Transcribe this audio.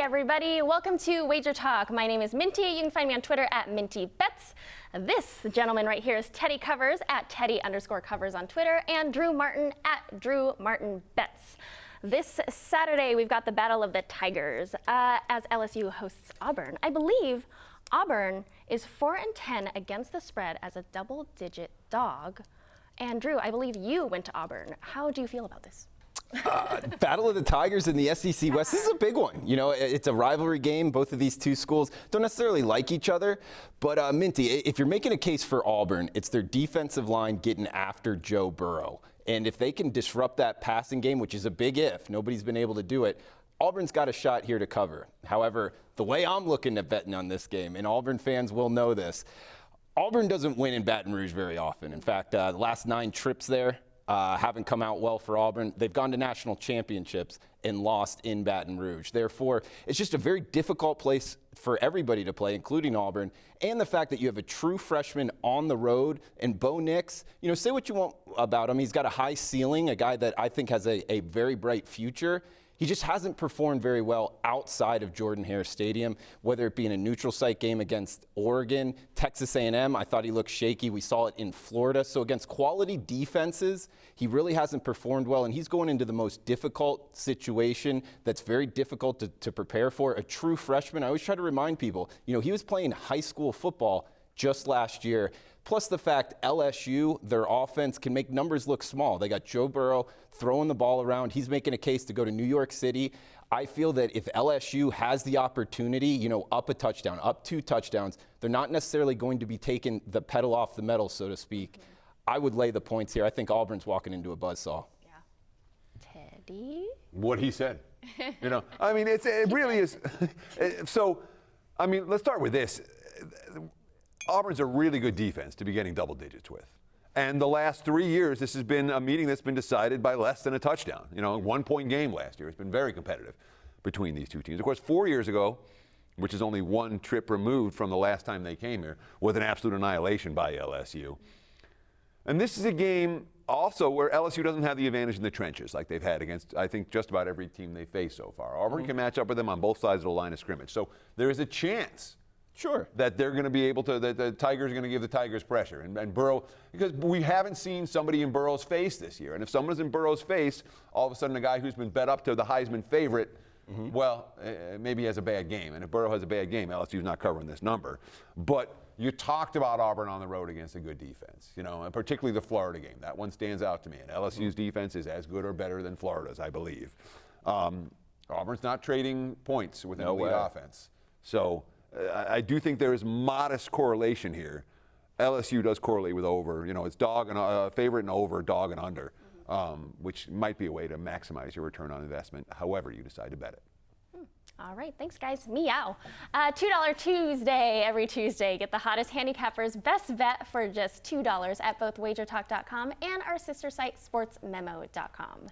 everybody. Welcome to Wager Talk. My name is Minty. You can find me on Twitter at MintyBets. This gentleman right here is Teddy Covers at Teddy_Covers on Twitter, and Drew Martin at DrewMartinBets. This Saturday, we've got the Battle of the Tigers as LSU hosts Auburn. I believe Auburn is 4-10 against the spread as a double-digit dog. And Drew, I believe you went to Auburn. How do you feel about this? Battle of the Tigers in the SEC West. This is a big one. You know, it's a rivalry game. Both of these two schools don't necessarily like each other. But Minty, if you're making a case for Auburn, it's their defensive line getting after Joe Burrow. And if they can disrupt that passing game, which is a big if, nobody's been able to do it, Auburn's got a shot here to cover. However, the way I'm looking at betting on this game, and Auburn fans will know this, Auburn doesn't win in Baton Rouge very often. In fact, the last 9 trips there haven't come out well for Auburn. They've gone to national championships and lost in Baton Rouge. Therefore, it's just a very difficult place for everybody to play, including Auburn. And the fact that you have a true freshman on the road, and Bo Nix, you know, say what you want about him. He's got a high ceiling, a guy that I think has a very bright future. He just hasn't performed very well outside of Jordan-Hare Stadium, whether it be in a neutral site game against Oregon, Texas A&M. I thought he looked shaky. We saw it in Florida. So against quality defenses, he really hasn't performed well, and he's going into the most difficult situation that's very difficult to prepare for. A true freshman, I always try to remind people, you know, he was playing high school football just last year. Plus the fact LSU, their offense can make numbers look small. They got Joe Burrow throwing the ball around. He's making a case to go to New York City. I feel that if LSU has the opportunity, you know, up a touchdown, up 2 touchdowns, they're not necessarily going to be taking the pedal off the metal, so to speak. I would lay the points here. I think Auburn's walking into a buzzsaw. Yeah. Teddy? What he said. You know, I mean, it really is. So, I mean, let's start with this. Auburn's a really good defense to be getting double digits with. And the last 3 years, this has been a meeting that's been decided by less than a touchdown. You know, a 1-point game last year. It's been very competitive between these two teams. Of course, 4 years ago, which is only 1 trip removed from the last time they came here, was an absolute annihilation by LSU. And this is a game also where LSU doesn't have the advantage in the trenches like they've had against, I think, just about every team they faced so far. Auburn can match up with them on both sides of the line of scrimmage. So there is a chance that they're going to be able to, that the Tigers are going to give the Tigers pressure. And Burrow, because we haven't seen somebody in Burrow's face this year. And if someone's in Burrow's face, all of a sudden a guy who's been bet up to the Heisman favorite, well, maybe he has a bad game. And if Burrow has a bad game, LSU's not covering this number. But you talked about Auburn on the road against a good defense, you know, and particularly the Florida game. That one stands out to me. And LSU's defense is as good or better than Florida's, I believe. Auburn's not trading points with an elite offense. So I do think there is modest correlation here. LSU does correlate with over. You know, it's dog and favorite and over, dog and under, which might be a way to maximize your return on investment, however you decide to bet it. All right, thanks, guys. Meow. $2 Tuesday every Tuesday. Get the hottest handicappers' best bet for just $2 at both WagerTalk.com and our sister site, SportsMemo.com.